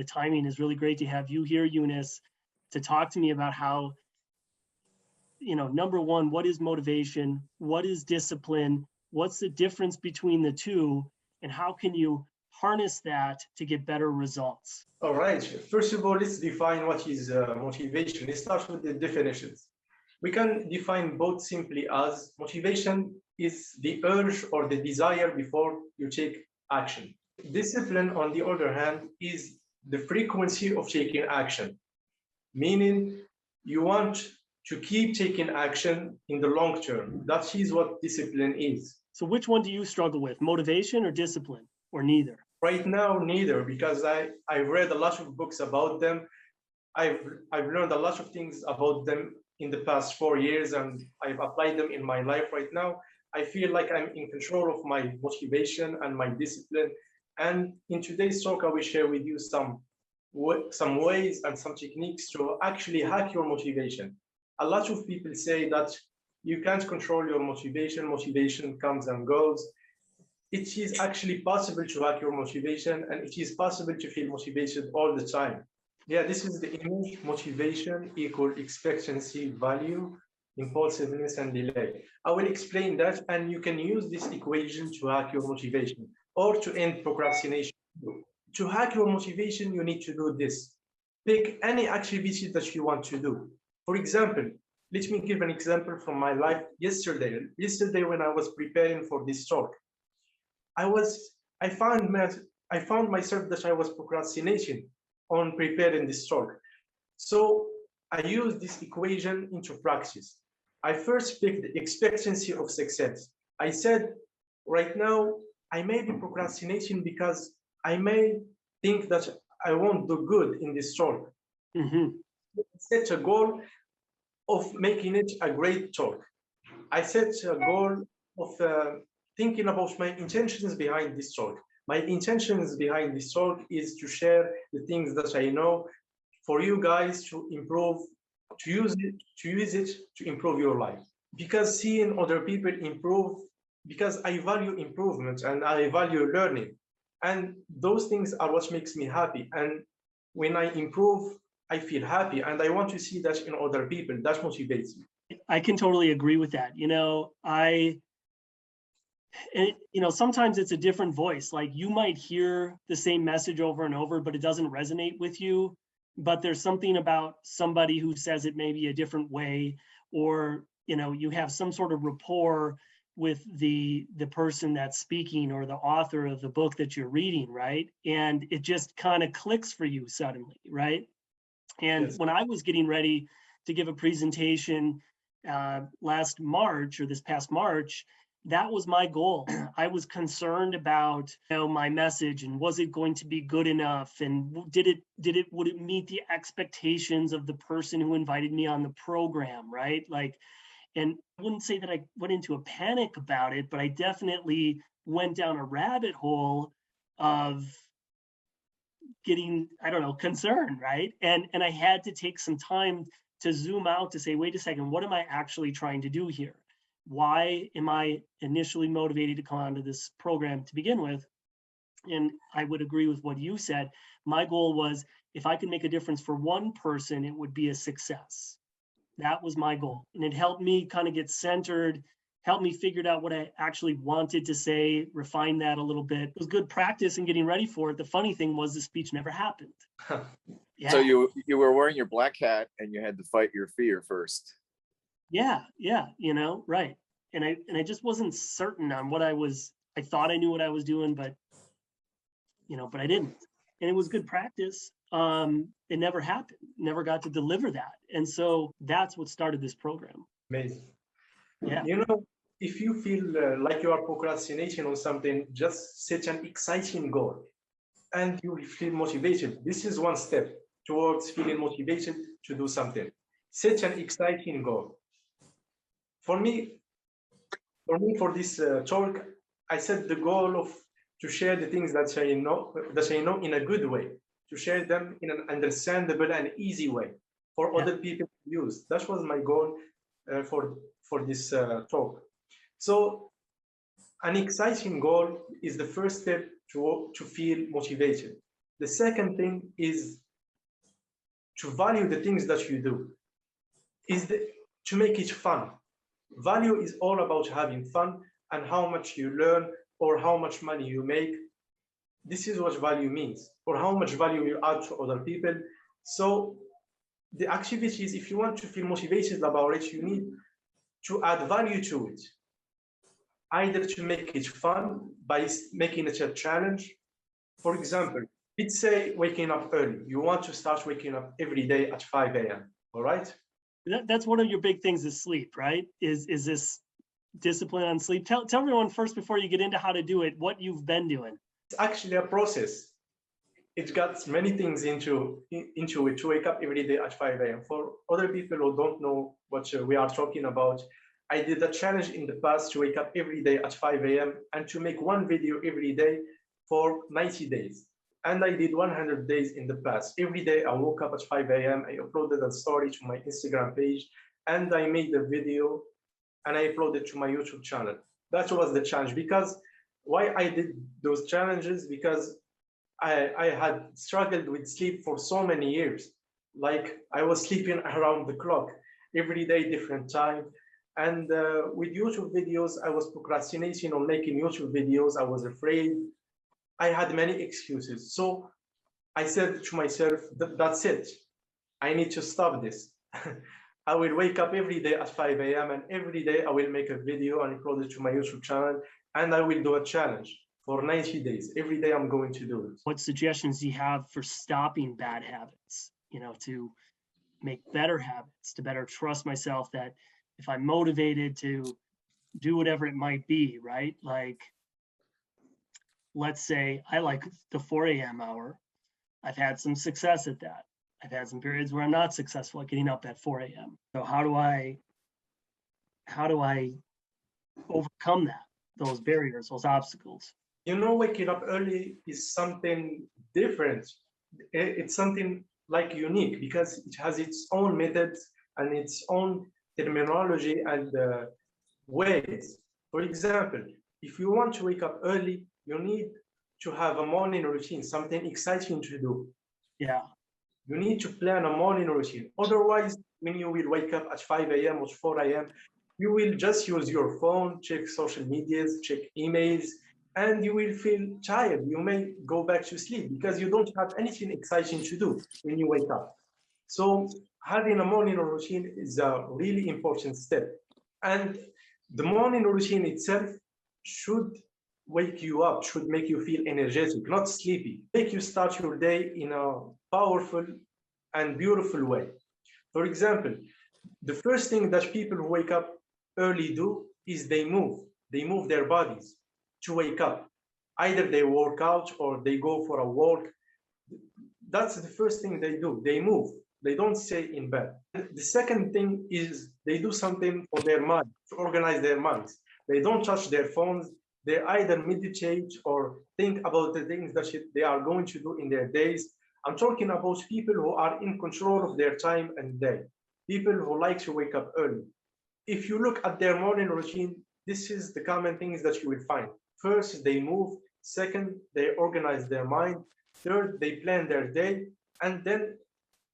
The timing is really great to have you here, Younes, to talk to me about how, number one, what is motivation? What is discipline? What's the difference between the two? And how can you harness that to get better results? All right. First of all, let's define what is motivation. Let's start with the definitions. We can define both simply as motivation is the urge or the desire before you take action. Discipline, on the other hand, is the frequency of taking action, meaning you want to keep taking action in the long term. That is what discipline is. So which one do you struggle with, motivation or discipline, or neither? Right now, neither, because I've read a lot of books about them. I've learned a lot of things about them in the past 4 years, and I've applied them in my life right now. I feel like I'm in control of my motivation and my discipline. And in today's talk, I will share with you some ways and some techniques to actually hack your motivation. A lot of people say that you can't control your motivation. Motivation comes and goes. It is actually possible to hack your motivation, and it is possible to feel motivated all the time. Yeah, this is the image. Motivation equal expectancy, value, impulsiveness, and delay. I will explain that, and you can use this equation to hack your motivation or to end procrastination. To hack your motivation, you need to do this. Pick any activity that you want to do. For example, let me give an example from my life yesterday. Yesterday, when I was preparing for this talk, I found myself that I was procrastinating on preparing this talk. So I used this equation into practice. I first picked the expectancy of success. I said, right now, I may be procrastinating because I may think that I won't do good in this talk. Mm-hmm. Set a goal of making it a great talk. I set a goal of thinking about my intentions behind this talk. My intentions behind this talk is to share the things that I know for you guys to improve, to use it to improve your life. Because seeing other people improve, because I value improvement and I value learning. And those things are what makes me happy. And when I improve, I feel happy, and I want to see that in other people. That motivates me. I can totally agree with that. Sometimes it's a different voice. Like you might hear the same message over and over, but it doesn't resonate with you. But there's something about somebody who says it maybe a different way, or you have some sort of rapport with the person that's speaking or the author of the book that you're reading, right? And it just kind of clicks for you suddenly, right? And yes. When I was getting ready to give a presentation last March, or this past March, that was my goal. I was concerned about my message, and was it going to be good enough, and would it meet the expectations of the person who invited me on the program, right? And I wouldn't say that I went into a panic about it, but I definitely went down a rabbit hole of getting, concerned, right? And I had to take some time to zoom out to say, wait a second, what am I actually trying to do here? Why am I initially motivated to come onto this program to begin with? And I would agree with what you said. My goal was, if I could make a difference for one person, it would be a success. That was my goal. And it helped me kind of get centered, helped me figure out what I actually wanted to say, refine that a little bit. It was good practice in getting ready for it. The funny thing was the speech never happened. Yeah. So you were wearing your black hat and you had to fight your fear first. Yeah, right. And I just wasn't certain on what I thought I knew what I was doing, but I didn't. And it was good practice. It never happened, never got to deliver that. And so that's what started this program. Amazing. Yeah. If you feel like you are procrastinating on something, just set an exciting goal and you will feel motivated. This is one step towards feeling motivated to do something. Set an exciting goal. For this talk, I set the goal to share the things that I know in a good way, to share them in an understandable and easy way for other people to use. That was my goal for this talk. So an exciting goal is the first step to feel motivated. The second thing is to value the things that you do, to make it fun. Value is all about having fun, and how much you learn or how much money you make. This is what value means, or how much value you add to other people. So the activities, if you want to feel motivated about it, you need to add value to it. Either to make it fun by making it a challenge. For example, let's say waking up early. You want to start waking up every day at 5 a.m. All right? That's one of your big things is sleep, right? Is this discipline on sleep? Tell everyone first, before you get into how to do it, what you've been doing. It's actually a process. It got many things into it to wake up every day at 5 a.m. For other people who don't know what we are talking about, I did a challenge in the past to wake up every day at 5 a.m. and to make one video every day for 90 days. And I did 100 days in the past. Every day I woke up at 5 a.m. I uploaded a story to my Instagram page, and I made the video and I uploaded to my YouTube channel. That was the challenge. Because why I did those challenges? Because I had struggled with sleep for so many years. Like I was sleeping around the clock, every day, different time. And with YouTube videos, I was procrastinating on making YouTube videos. I was afraid. I had many excuses. So I said to myself, that's it. I need to stop this. I will wake up every day at 5 a.m. and every day I will make a video and upload it to my YouTube channel, and I will do a challenge for 90 days. Every day I'm going to do it. What suggestions do you have for stopping bad habits, to make better habits, to better trust myself that if I'm motivated to do whatever it might be, right? Like, let's say I like the 4 a.m. hour. I've had some success at that. I've had some periods where I'm not successful at getting up at 4 a.m. So how do I overcome that, those barriers, those obstacles? Waking up early is something different. It's something like unique because it has its own methods and its own terminology and ways. For example, if you want to wake up early, you need to have a morning routine, something exciting to do. Yeah. You need to plan a morning routine. Otherwise, when you will wake up at 5 a.m. or 4 a.m., you will just use your phone, check social medias, check emails, and you will feel tired. You may go back to sleep because you don't have anything exciting to do when you wake up. So having a morning routine is a really important step. And the morning routine itself should wake you up, should make you feel energetic, not sleepy. Make you start your day in a powerful and beautiful way. For example, the first thing that people who wake up early do is they move their bodies to wake up. Either they work out or they go for a walk. That's the first thing they do. They move. They don't stay in bed. The second thing is they do something for their mind, to organize their minds. They don't touch their phones. They either meditate or think about the things that they are going to do in their days. I'm talking about people who are in control of their time and day, people who like to wake up early. If you look at their morning routine, this is the common things that you will find. First, they move. Second, they organize their mind. Third, they plan their day. And then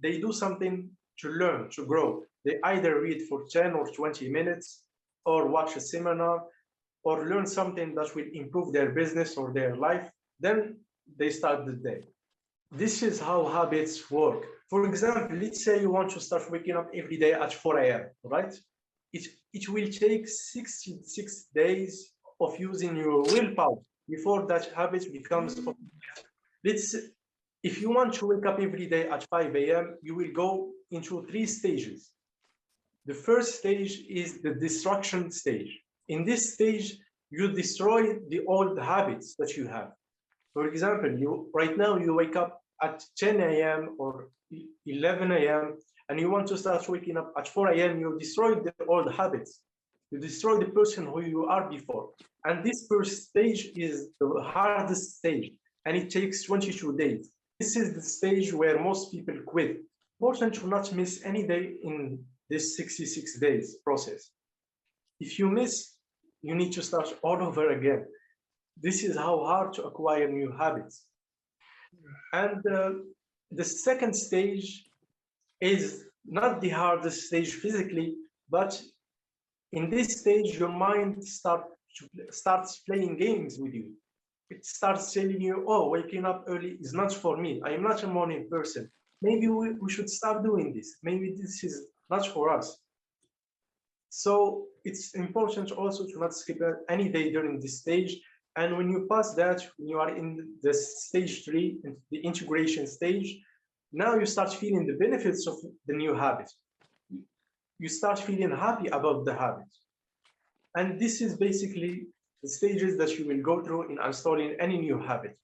they do something to learn, to grow. They either read for 10 or 20 minutes or watch a seminar or learn something that will improve their business or their life. Then they start the day. This is how habits work. For example, let's say you want to start waking up every day at 4 a.m., right? It will take 66 days of using your willpower before that habit becomes automatic. If you want to wake up every day at 5 a.m., you will go into 3 stages. The first stage is the destruction stage. In this stage, you destroy the old habits that you have. For example, right now you wake up at 10 a.m. or 11 a.m. and you want to start waking up at 4 a.m., you destroy the old habits. You destroy the person who you are before. And this first stage is the hardest stage, and it takes 22 days. This is the stage where most people quit. Important to not miss any day in this 66 days process. If you miss, you need to start all over again. This is how hard to acquire new habits. And the second stage is not the hardest stage physically, but in this stage, your mind starts playing games with you. It starts telling you, oh, waking up early is not for me. I am not a morning person. Maybe we should start doing this. Maybe this is not for us. So it's important also to not skip any day during this stage. And when you pass that, when you are in the stage 3, the integration stage, now you start feeling the benefits of the new habit. You start feeling happy about the habit. And this is basically the stages that you will go through in installing any new habit.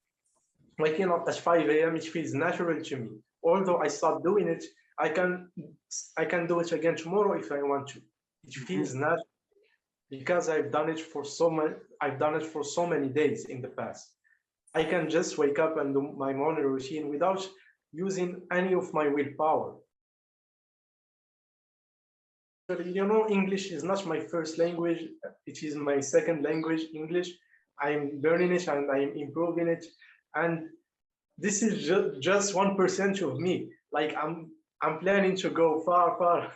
Waking up at 5 a.m., it feels natural to me. Although I stopped doing it, I can do it again tomorrow if I want to. It feels natural because I've done it for so many days in the past. I can just wake up and do my morning routine without using any of my willpower. You know, English is not my first language. It is my second language, English. I'm learning it and I'm improving it. And this is just 1% of me. Like I'm planning to go far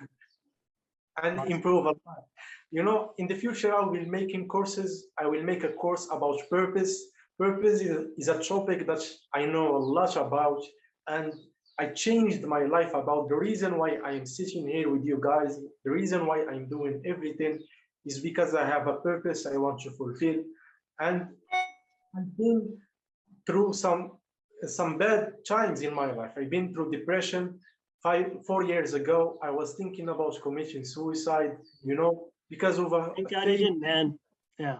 and improve a lot. You know, in the future, I will making courses. I will make a course about purpose. Purpose is a topic that I know a lot about, and I changed my life about the reason why I am sitting here with you guys. The reason why I'm doing everything is because I have a purpose I want to fulfill. And I've been through some bad times in my life. I've been through depression. 4 years ago, I was thinking about committing suicide, you know, because of a— Thank God he didn't, man. Yeah.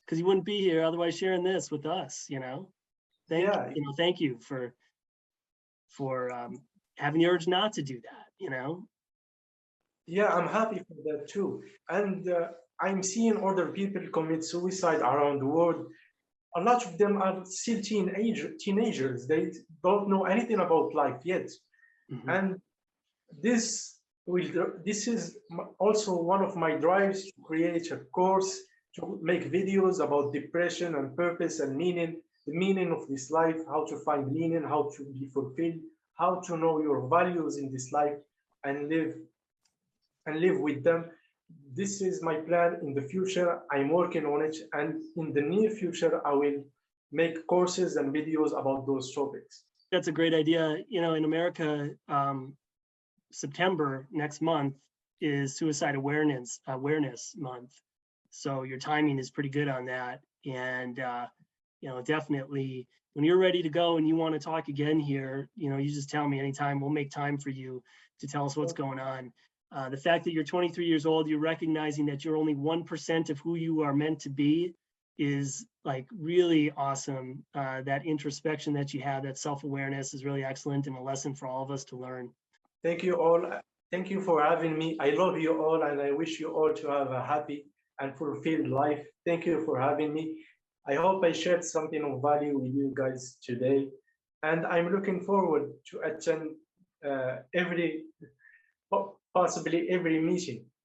Because you wouldn't be here otherwise sharing this with us, you know. Thank you for having the urge not to do that, you know. Yeah, I'm happy for that too. And I'm seeing other people commit suicide around the world. A lot of them are still teenagers. They don't know anything about life yet. And this is also one of my drives to create a course, to make videos about depression and purpose and meaning, the meaning of this life, how to find meaning, how to be fulfilled, how to know your values in this life and live with them. This is my plan in the future. I'm working on it, and in the near future, I will make courses and videos about those topics. That's a great idea. You know, in America, September next month is Suicide Awareness Month. So your timing is pretty good on that. And, you know, definitely when you're ready to go and you want to talk again here, you know, you just tell me anytime. We'll make time for you to tell us what's going on. The fact that you're 23 years old, you're recognizing that you're only 1% of who you are meant to be is like really awesome. That introspection that you have, that self-awareness is really excellent and a lesson for all of us to learn. Thank you all. Thank you for having me. I love you all, and I wish you all to have a happy and fulfilled life. Thank you for having me. I hope I shared something of value with you guys today, and I'm looking forward to attend possibly every meeting.